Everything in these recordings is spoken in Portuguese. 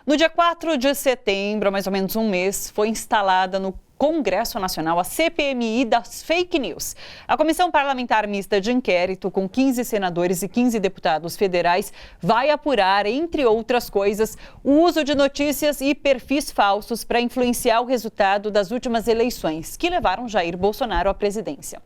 No dia 4 de setembro, há mais ou menos um mês, foi instalada no Congresso Nacional a CPMI das Fake News. A Comissão Parlamentar Mista de Inquérito, com 15 senadores e 15 deputados federais, vai apurar, entre outras coisas, o uso de notícias e perfis falsos para influenciar o resultado das últimas eleições, que levaram Jair Bolsonaro à presidência.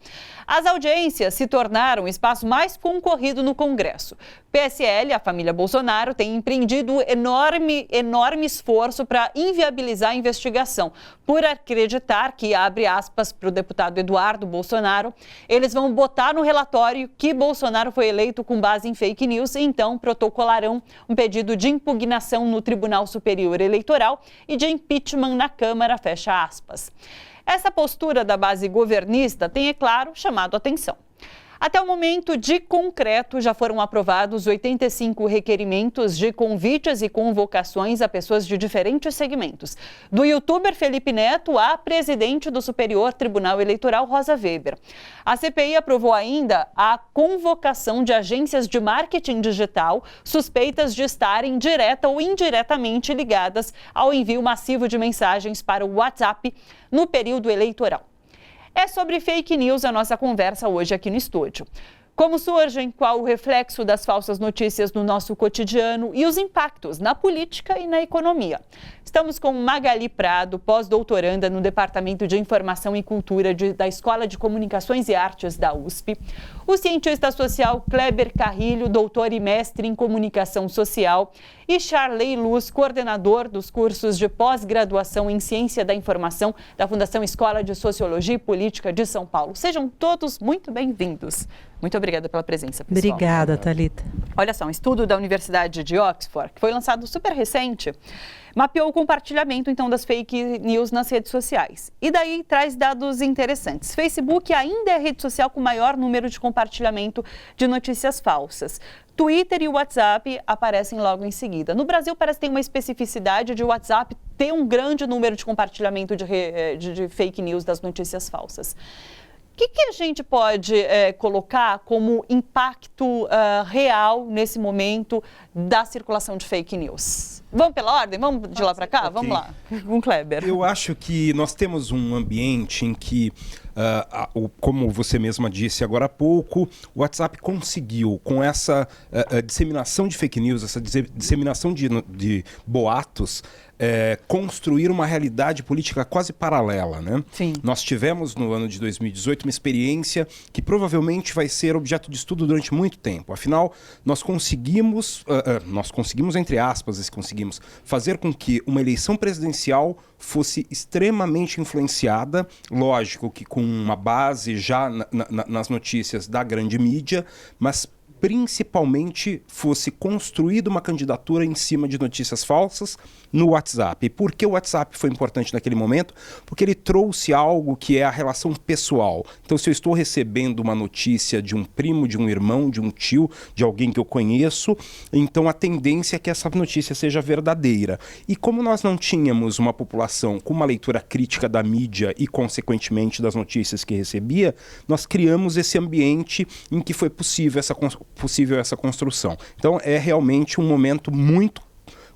As audiências se tornaram o espaço mais concorrido no Congresso. PSL, a família Bolsonaro, tem empreendido enorme esforço para inviabilizar a investigação, por acreditar que, abre aspas para o deputado Eduardo Bolsonaro, eles vão botar no relatório que Bolsonaro foi eleito com base em fake news e então protocolarão um pedido de impugnação no Tribunal Superior Eleitoral e de impeachment na Câmara, fecha aspas. Essa postura da base governista tem, é claro, chamado a atenção. Até o momento, de concreto, já foram aprovados 85 requerimentos de convites e convocações a pessoas de diferentes segmentos. Do youtuber Felipe Neto à presidente do Superior Tribunal Eleitoral, Rosa Weber. A CPI aprovou ainda a convocação de agências de marketing digital suspeitas de estarem direta ou indiretamente ligadas ao envio massivo de mensagens para o WhatsApp no período eleitoral. É sobre fake news a nossa conversa hoje aqui no estúdio. Como surgem, qual o reflexo das falsas notícias no nosso cotidiano e os impactos na política e na economia. Estamos com Magali Prado, pós-doutoranda no Departamento de Informação e Cultura da Escola de Comunicações e Artes da USP. O cientista social Kleber Carrilho, doutor e mestre em Comunicação Social. E Charley Luz, coordenador dos cursos de pós-graduação em Ciência da Informação da Fundação Escola de Sociologia e Política de São Paulo. Sejam todos muito bem-vindos. Muito obrigada pela presença, pessoal. Obrigada, Thalita. Olha só, um estudo da Universidade de Oxford, que foi lançado super recente, mapeou o compartilhamento, então, das fake news nas redes sociais. E daí traz dados interessantes. Facebook ainda é a rede social com maior número de compartilhamento de notícias falsas. Twitter e WhatsApp aparecem logo em seguida. No Brasil, parece que tem uma especificidade de WhatsApp ter um grande número de compartilhamento de fake news das notícias falsas. O que a gente pode colocar como impacto real nesse momento da circulação de fake news? Vamos pela ordem? Vamos de lá para cá? Okay. Vamos lá, com o Kleber. Eu acho que nós temos um ambiente em que, como você mesma disse agora há pouco, o WhatsApp conseguiu, com essa disseminação de fake news, essa disseminação de boatos, construir uma realidade política quase paralela, né? Sim. Nós tivemos no ano de 2018 uma experiência que provavelmente vai ser objeto de estudo durante muito tempo. Afinal, nós conseguimos, entre aspas, fazer com que uma eleição presidencial fosse extremamente influenciada, lógico que com uma base já nas notícias da grande mídia, mas principalmente fosse construída uma candidatura em cima de notícias falsas no WhatsApp. E por que o WhatsApp foi importante naquele momento? Porque ele trouxe algo que é a relação pessoal. Então, se eu estou recebendo uma notícia de um primo, de um irmão, de um tio, de alguém que eu conheço, então a tendência é que essa notícia seja verdadeira. E como nós não tínhamos uma população com uma leitura crítica da mídia e, consequentemente, das notícias que recebia, nós criamos esse ambiente em que foi possível essa construção. Então, é realmente um momento muito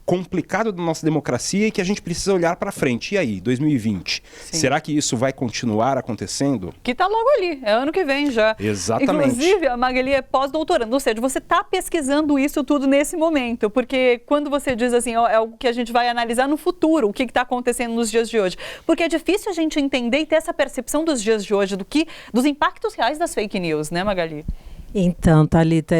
complicado da nossa democracia e que a gente precisa olhar para frente. E aí, 2020? Sim. Será que isso vai continuar acontecendo? Que está logo ali, é ano que vem já. Exatamente. Inclusive, a Magali é pós-doutoranda, ou seja, você está pesquisando isso tudo nesse momento, porque quando você diz assim, é algo que a gente vai analisar no futuro, o que está acontecendo nos dias de hoje. Porque é difícil a gente entender e ter essa percepção dos dias de hoje, dos impactos reais das fake news, né, Magali? Então, Thalita,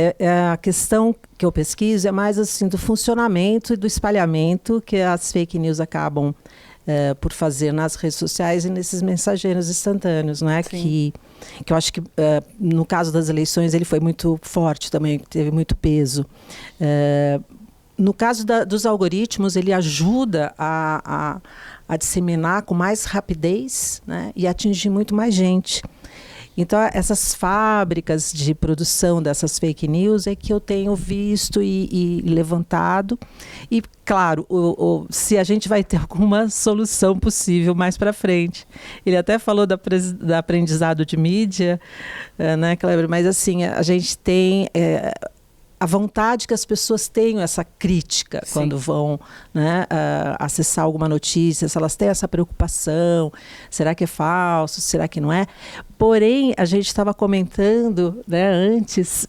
a questão que eu pesquiso é mais assim do funcionamento e do espalhamento que as fake news acabam por fazer nas redes sociais e nesses mensageiros instantâneos, né? Que eu acho que no caso das eleições ele foi muito forte também, teve muito peso. No caso dos algoritmos, ele ajuda a disseminar com mais rapidez, né? E atingir muito mais gente. Então, essas fábricas de produção dessas fake news é que eu tenho visto e levantado. E, claro, se a gente vai ter alguma solução possível mais para frente. Ele até falou da aprendizado de mídia, né, Kleber? Mas, assim, a gente tem... a vontade que as pessoas tenham essa crítica quando vão, né, acessar alguma notícia, se elas têm essa preocupação, será que é falso, será que não é? Porém, a gente estava comentando, né, antes,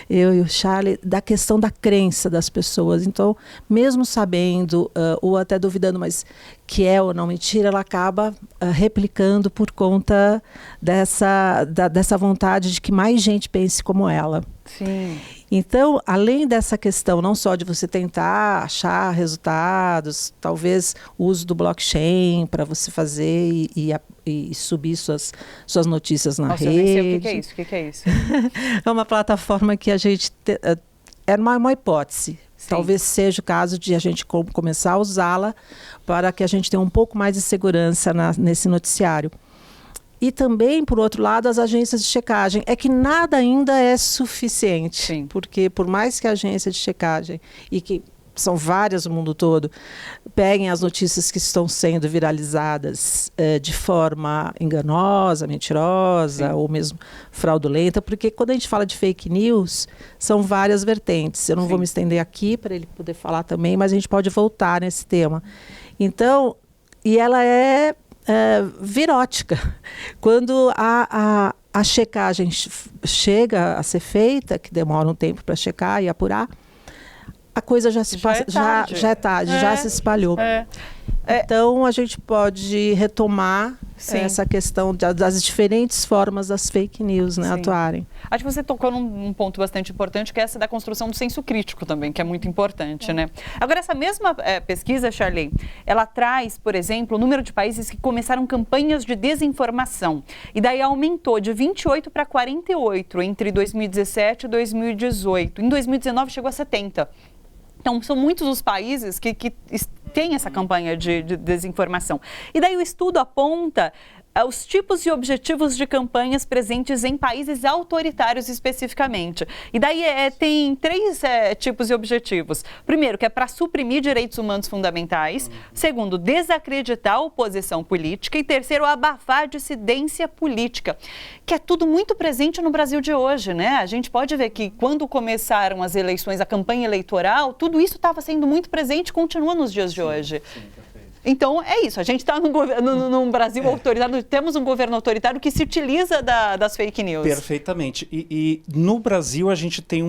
eu e o Charlie, da questão da crença das pessoas. Então, mesmo sabendo, ou até duvidando, mas que é ou não mentira, ela acaba replicando por conta dessa vontade de que mais gente pense como ela. Sim. Então, além dessa questão, não só de você tentar achar resultados, talvez o uso do blockchain para você fazer e subir suas notícias na rede. Eu nem sei o que é isso. O que é isso? É uma plataforma que a gente... Era uma hipótese. Sim. Talvez seja o caso de a gente começar a usá-la para que a gente tenha um pouco mais de segurança nesse noticiário. E também, por outro lado, as agências de checagem. É que nada ainda é suficiente. Sim. Porque por mais que a agência de checagem, e que são várias no mundo todo, peguem as notícias que estão sendo viralizadas de forma enganosa, mentirosa, ou mesmo fraudulenta, porque quando a gente fala de fake news, são várias vertentes. Eu não vou me estender aqui para ele poder falar também, mas a gente pode voltar nesse tema. Então, e ela é virótica. Quando a checagem chega a ser feita, que demora um tempo para checar e apurar, a coisa já se passa, já é tarde, já se espalhou. Então, a gente pode retomar essa questão das diferentes formas das fake news, né, atuarem. Acho que você tocou num ponto bastante importante, que é essa da construção do senso crítico também, que é muito importante, né? Agora, essa mesma pesquisa, Charley, ela traz, por exemplo, o número de países que começaram campanhas de desinformação. E daí aumentou de 28 para 48 entre 2017 e 2018. Em 2019 chegou a 70. Então, são muitos os países que têm essa campanha de desinformação. E daí o estudo aponta os tipos e objetivos de campanhas presentes em países autoritários especificamente. E daí tem três tipos e objetivos. Primeiro, que é para suprimir direitos humanos fundamentais. Segundo, desacreditar a oposição política. E terceiro, abafar a dissidência política, que é tudo muito presente no Brasil de hoje, né? A gente pode ver que quando começaram as eleições, a campanha eleitoral, tudo isso estava sendo muito presente e continua nos dias de hoje. Sim. Então, é isso. A gente está num Brasil autoritário, temos um governo autoritário que se utiliza das fake news. Perfeitamente. E no Brasil, a gente tem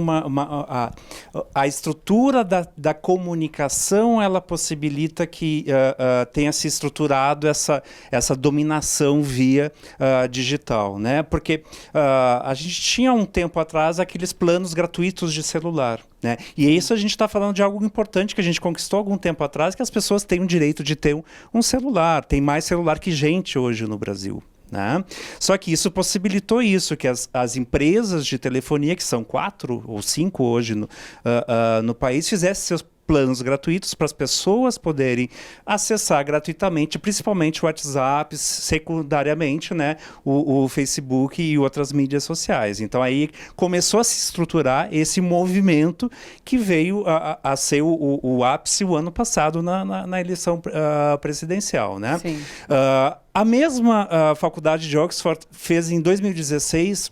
a estrutura da comunicação, ela possibilita que tenha se estruturado essa dominação via digital, né? Porque a gente tinha um tempo atrás aqueles planos gratuitos de celular, né? E isso a gente está falando de algo importante que a gente conquistou algum tempo atrás, que as pessoas têm o direito de ter um celular. Tem mais celular que gente hoje no Brasil, né? Só que isso possibilitou isso, que as empresas de telefonia, que são 4 ou 5 hoje no país, fizessem seus planos gratuitos para as pessoas poderem acessar gratuitamente, principalmente o WhatsApp, secundariamente, né, o Facebook e outras mídias sociais. Então aí começou a se estruturar esse movimento que veio a ser o ápice o ano passado na eleição presidencial, né? Sim. A mesma faculdade de Oxford fez em 2016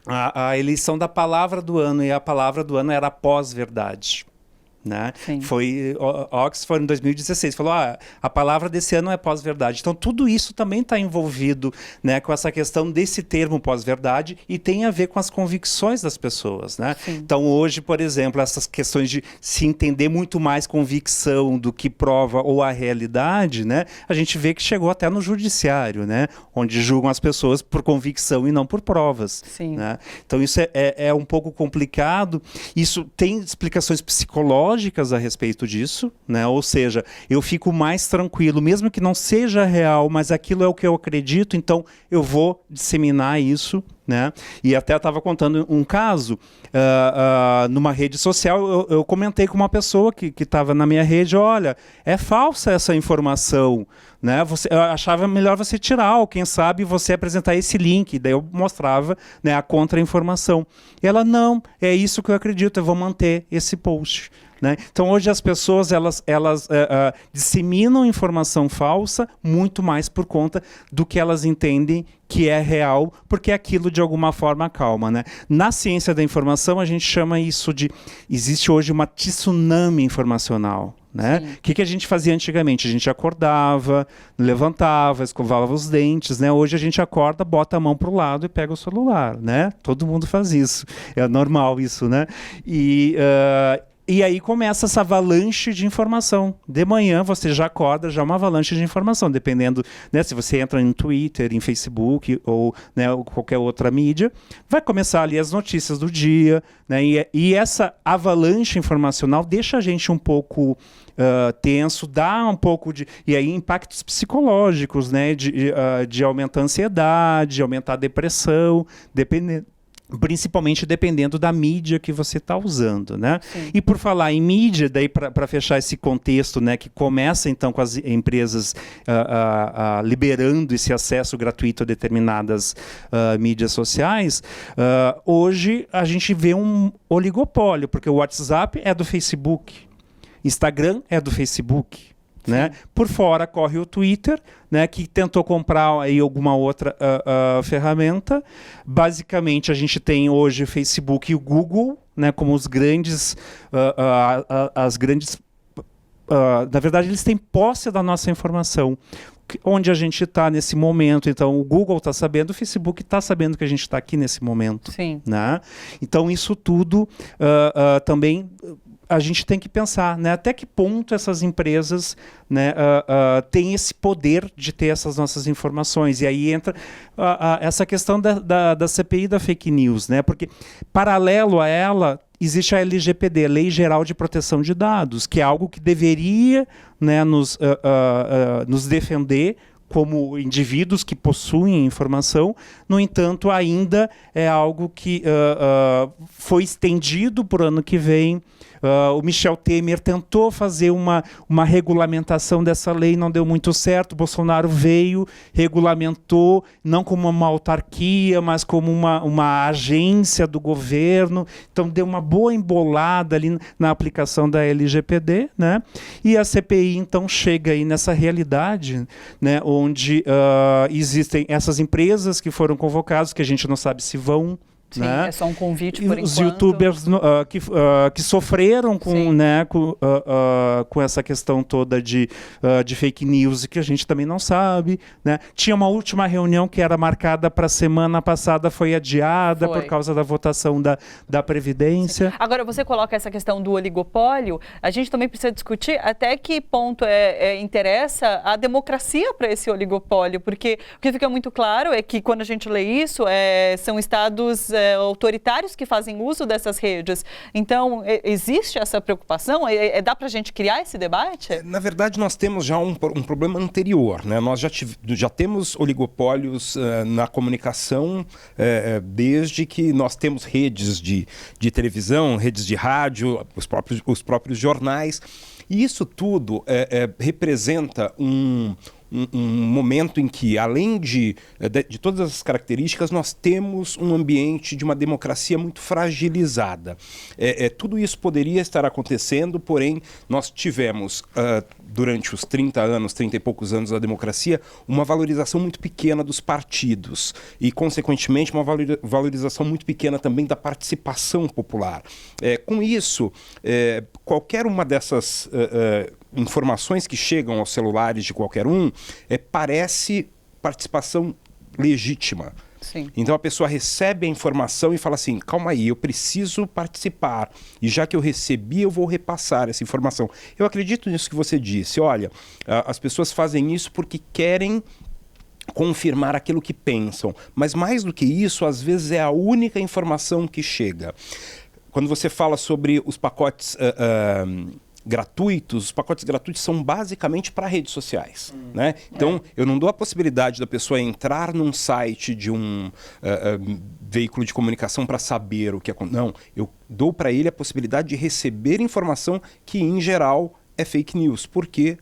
a eleição da palavra do ano, e a palavra do ano era pós-verdade. Né? Foi Oxford em 2016, falou, a palavra desse ano é pós-verdade. Então tudo isso também está envolvido, né, com essa questão desse termo pós-verdade, e tem a ver com as convicções das pessoas, né? Então hoje, por exemplo, essas questões de se entender muito mais convicção do que prova ou a realidade, né, a gente vê que chegou até no judiciário, né, onde julgam as pessoas por convicção e não por provas, né? Então isso é um pouco complicado. Isso tem explicações psicológicas a respeito disso, né? Ou seja, eu fico mais tranquilo, mesmo que não seja real, mas aquilo é o que eu acredito, então eu vou disseminar isso, né? E até estava contando um caso numa rede social. Eu comentei com uma pessoa que estava na minha rede, olha, é falsa essa informação, né? Eu achava melhor você tirar, ou quem sabe você apresentar esse link. Daí eu mostrava, né, a contra-informação. E ela, não, é isso que eu acredito, eu vou manter esse post. Né? Então hoje as pessoas elas disseminam informação falsa muito mais por conta do que elas entendem que é real, porque aquilo de alguma forma acalma, né? Na ciência da informação, a gente chama isso de... Existe hoje uma tsunami informacional, né? O que a gente fazia antigamente? A gente acordava, levantava, escovava os dentes, né? Hoje a gente acorda, bota a mão para o lado e pega o celular, né? Todo mundo faz isso. É normal isso, né? E aí começa essa avalanche de informação. De manhã você já acorda, já é uma avalanche de informação, dependendo, né, se você entra em Twitter, em Facebook ou, né, qualquer outra mídia, vai começar ali as notícias do dia, né, e essa avalanche informacional deixa a gente um pouco tenso, dá um pouco de... E aí impactos psicológicos, né, de aumentar a ansiedade, aumentar a depressão, principalmente dependendo da mídia que você está usando, né? E por falar em mídia, daí para fechar esse contexto, né, que começa então com as empresas liberando esse acesso gratuito a determinadas mídias sociais, hoje a gente vê um oligopólio, porque o WhatsApp é do Facebook, Instagram é do Facebook, né? Por fora corre o Twitter, né, que tentou comprar aí alguma outra ferramenta. Basicamente, a gente tem hoje o Facebook e o Google, né, como os grandes... as grandes... na verdade, eles têm posse da nossa informação. Onde a gente está nesse momento. Então, o Google está sabendo, o Facebook está sabendo que a gente está aqui nesse momento. Né? Então, isso tudo também... a gente tem que pensar, né, até que ponto essas empresas, né, têm esse poder de ter essas nossas informações. E aí entra essa questão da CPI da fake news, né, porque paralelo a ela existe a LGPD, Lei Geral de Proteção de Dados, que é algo que deveria, né, nos defender como indivíduos que possuem informação. No entanto, ainda é algo que foi estendido para o ano que vem. O Michel Temer tentou fazer uma regulamentação dessa lei, não deu muito certo. Bolsonaro veio, regulamentou, não como uma autarquia, mas como uma agência do governo. Então, deu uma boa embolada ali na aplicação da LGPD, né? E a CPI, então, chega aí nessa realidade, né, onde existem essas empresas que foram convocadas, que a gente não sabe se vão... Sim, né? É só um convite por enquanto. Os youtubers que sofreram com essa questão toda de fake news, que a gente também não sabe, né? Tinha uma última reunião que era marcada para a semana passada, foi adiada por causa da votação da Previdência. Sim. Agora, você coloca essa questão do oligopólio, a gente também precisa discutir até que ponto interessa a democracia para esse oligopólio, porque o que fica muito claro é que quando a gente lê isso, são estados autoritários que fazem uso dessas redes. Então, existe essa preocupação? Dá para a gente criar esse debate? Na verdade, nós temos já um problema anterior, né? Nós já temos oligopólios na comunicação desde que nós temos redes de televisão, redes de rádio, os próprios jornais. E isso tudo representa um momento em que, além de todas as características, nós temos um ambiente de uma democracia muito fragilizada. Tudo isso poderia estar acontecendo, porém, nós tivemos, durante os 30 e poucos anos da democracia, uma valorização muito pequena dos partidos e, consequentemente, uma valorização muito pequena também da participação popular. Com isso, qualquer uma dessas informações que chegam aos celulares de qualquer um parece participação legítima. Sim. Então a pessoa recebe a informação e fala assim, calma aí, eu preciso participar, e já que eu recebi, eu vou repassar essa informação. Eu acredito nisso que você disse. Olha, as pessoas fazem isso porque querem confirmar aquilo que pensam, mas mais do que isso, às vezes é a única informação que chega. Quando você fala sobre os pacotes gratuitos, os pacotes gratuitos são basicamente para redes sociais, né? Então, eu não dou a possibilidade da pessoa entrar num site de um veículo de comunicação para saber o que acontece. Não, eu dou para ele a possibilidade de receber informação que, em geral, é fake news, porque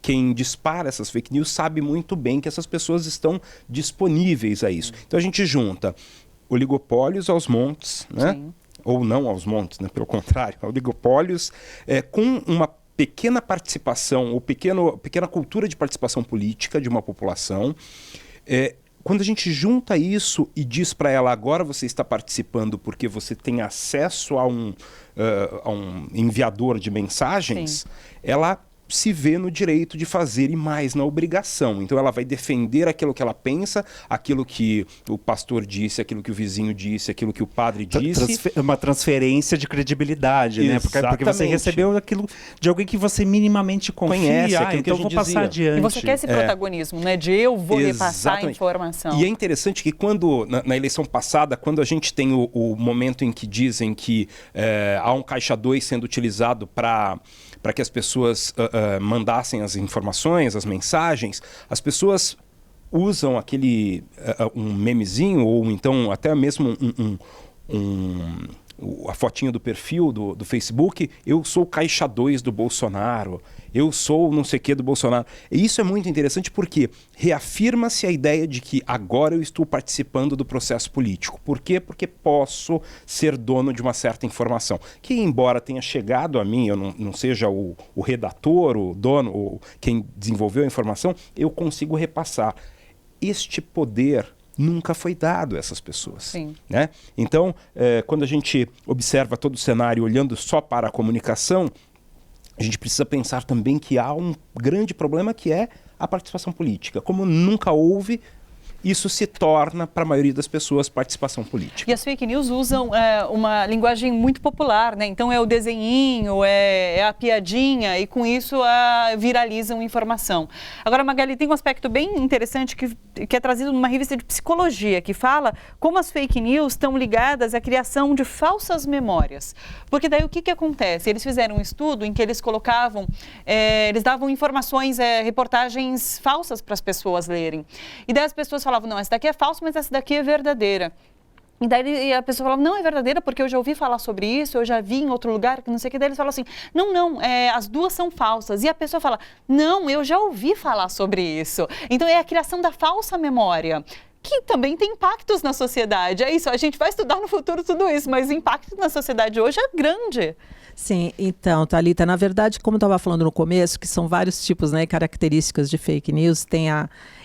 quem dispara essas fake news sabe muito bem que essas pessoas estão disponíveis a isso. Então, a gente junta oligopólios aos montes, né? Sim. Ou não aos montes, né? Pelo contrário, oligopólios com uma pequena participação, ou pequena cultura de participação política de uma população, quando a gente junta isso e diz para ela, agora você está participando porque você tem acesso a um enviador de mensagens, ela se vê no direito de fazer e mais na obrigação. Então ela vai defender aquilo que ela pensa, aquilo que o pastor disse, aquilo que o vizinho disse, aquilo que o padre disse. Uma transferência de credibilidade, né? Porque você recebeu aquilo de alguém que você minimamente confia. Então eu vou passar adiante. E você quer esse protagonismo, né? De eu vou repassar a informação. E é interessante que quando, na eleição passada, quando a gente tem o momento em que dizem que há um caixa 2 sendo utilizado para que as pessoas mandassem as informações, as mensagens, as pessoas usam aquele um memezinho ou então até mesmo a fotinha do perfil do Facebook, eu sou o caixa 2 do Bolsonaro, eu sou não sei o que do Bolsonaro. E isso é muito interessante porque reafirma-se a ideia de que agora eu estou participando do processo político. Por quê? Porque posso ser dono de uma certa informação. Que embora tenha chegado a mim, eu não seja o redator, o dono, ou quem desenvolveu a informação, eu consigo repassar. Este poder nunca foi dado a essas pessoas. Sim. Né? Então, quando a gente observa todo o cenário olhando só para a comunicação, a gente precisa pensar também que há um grande problema que é a participação política. Como nunca houve, isso se torna, para a maioria das pessoas, participação política. E as fake news usam uma linguagem muito popular, né? Então é o desenhinho, é a piadinha, e com isso viralizam informação. Agora, Magali, tem um aspecto bem interessante que é trazido numa revista de psicologia, que fala como as fake news estão ligadas à criação de falsas memórias. Porque daí o que acontece? Eles fizeram um estudo em que eles colocavam, eles davam informações, reportagens falsas para as pessoas lerem. E daí as pessoas falavam, não, essa daqui é falsa, mas essa daqui é verdadeira. E daí a pessoa falava, não, é verdadeira porque eu já ouvi falar sobre isso, eu já vi em outro lugar, que não sei o que. Daí eles falam assim, não, as duas são falsas. E a pessoa fala, não, eu já ouvi falar sobre isso. Então é a criação da falsa memória, que também tem impactos na sociedade. É isso, a gente vai estudar no futuro tudo isso, mas o impacto na sociedade hoje é grande. Sim, então, Thalita, na verdade, como eu estava falando no começo, que são vários tipos, né, características de fake news,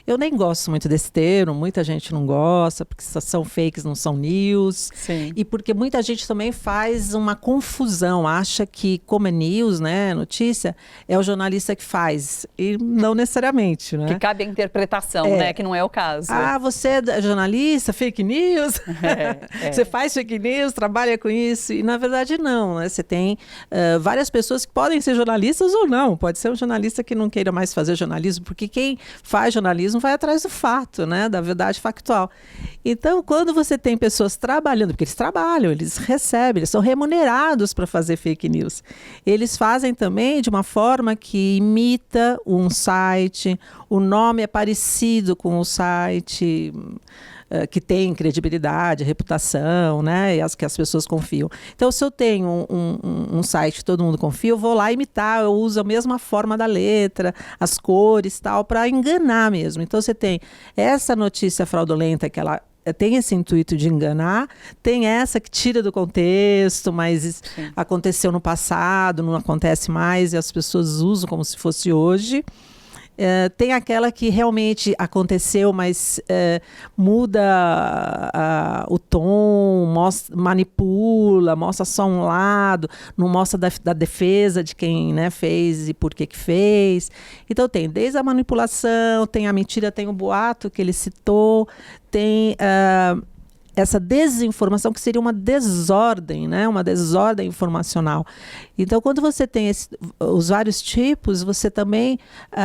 eu nem gosto muito desse termo, muita gente não gosta, porque são fakes, não são news. Sim. E porque muita gente também faz uma confusão, acha que como é news, né, notícia, é o jornalista que faz, e não necessariamente, né? Que cabe a interpretação, né, que não é o caso. Ah, você é jornalista, fake news? Você faz fake news, trabalha com isso? E na verdade não, né? Você tem várias pessoas que podem ser jornalistas ou não, pode ser um jornalista que não queira mais fazer jornalismo, porque quem faz jornalismo vai atrás do fato, né, da verdade factual. Então, quando você tem pessoas trabalhando, porque eles trabalham, eles recebem, eles são remunerados para fazer fake news. Eles fazem também de uma forma que imita um site, o nome é parecido com o site que tem credibilidade, reputação, né, e que as pessoas confiam. Então, se eu tenho um site que todo mundo confia, eu vou lá imitar, eu uso a mesma forma da letra, as cores, tal, para enganar mesmo. Então, você tem essa notícia fraudulenta que ela tem esse intuito de enganar, tem essa que tira do contexto, mas aconteceu no passado, não acontece mais, e as pessoas usam como se fosse hoje. Tem aquela que realmente aconteceu, mas muda o tom, manipula, mostra só um lado, não mostra da defesa de quem, né, fez e por que fez. Então tem desde a manipulação, tem a mentira, tem o boato que ele citou, tem essa desinformação, que seria uma desordem, né? Uma desordem informacional. Então, quando você tem os vários tipos, você também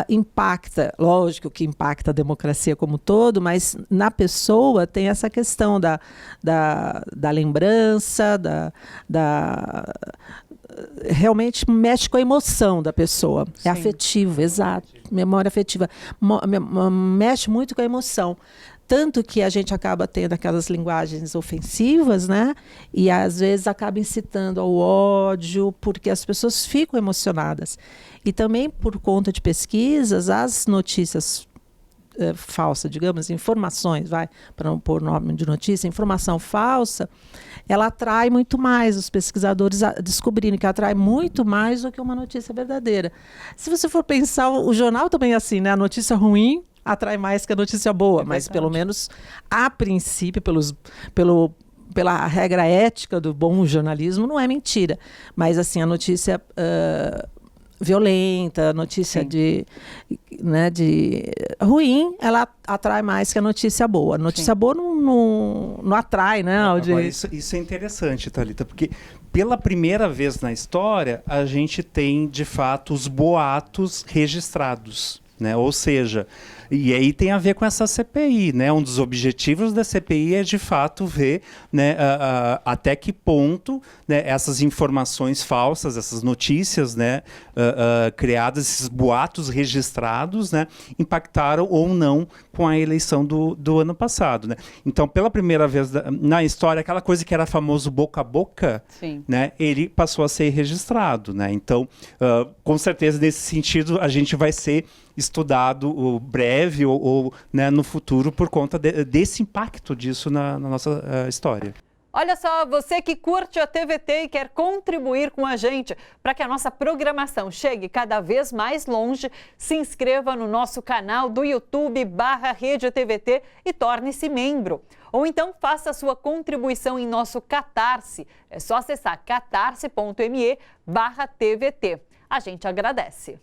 impacta, lógico que impacta a democracia como um todo, mas na pessoa tem essa questão da lembrança, realmente mexe com a emoção da pessoa. Sim. É afetivo, exato. Memória afetiva. Mexe muito com a emoção. Tanto que a gente acaba tendo aquelas linguagens ofensivas, né? E às vezes acaba incitando ao ódio, porque as pessoas ficam emocionadas. E também, por conta de pesquisas, as notícias falsas, digamos, informações, para não pôr nome de notícia, informação falsa, ela atrai muito mais, os pesquisadores descobriram que atrai muito mais do que uma notícia verdadeira. Se você for pensar, o jornal também é assim, né? A notícia ruim atrai mais que a notícia boa, mas pelo menos, a princípio, pela regra ética do bom jornalismo, não é mentira. Mas, assim, a notícia violenta, a notícia de ruim, ela atrai mais que a notícia boa. A notícia boa não atrai, né? Agora, isso é interessante, Thalita, porque pela primeira vez na história, a gente tem, de fato, os boatos registrados, né? Ou seja, e aí tem a ver com essa CPI, né? Um dos objetivos da CPI é, de fato, ver, né, até que ponto, né, essas informações falsas, essas notícias, né, criadas, esses boatos registrados, né, impactaram ou não com a eleição do ano passado, né? Então, pela primeira vez na história, aquela coisa que era famoso boca a boca, né, ele passou a ser registrado, né? Então, com certeza, nesse sentido, a gente vai ser estudado breve ou né, no futuro por conta desse impacto disso na nossa história. Olha só, você que curte a TVT e quer contribuir com a gente para que a nossa programação chegue cada vez mais longe, se inscreva no nosso canal do YouTube /Rede TVT e torne-se membro. Ou então faça a sua contribuição em nosso Catarse. É só acessar catarse.me/TVT. A gente agradece.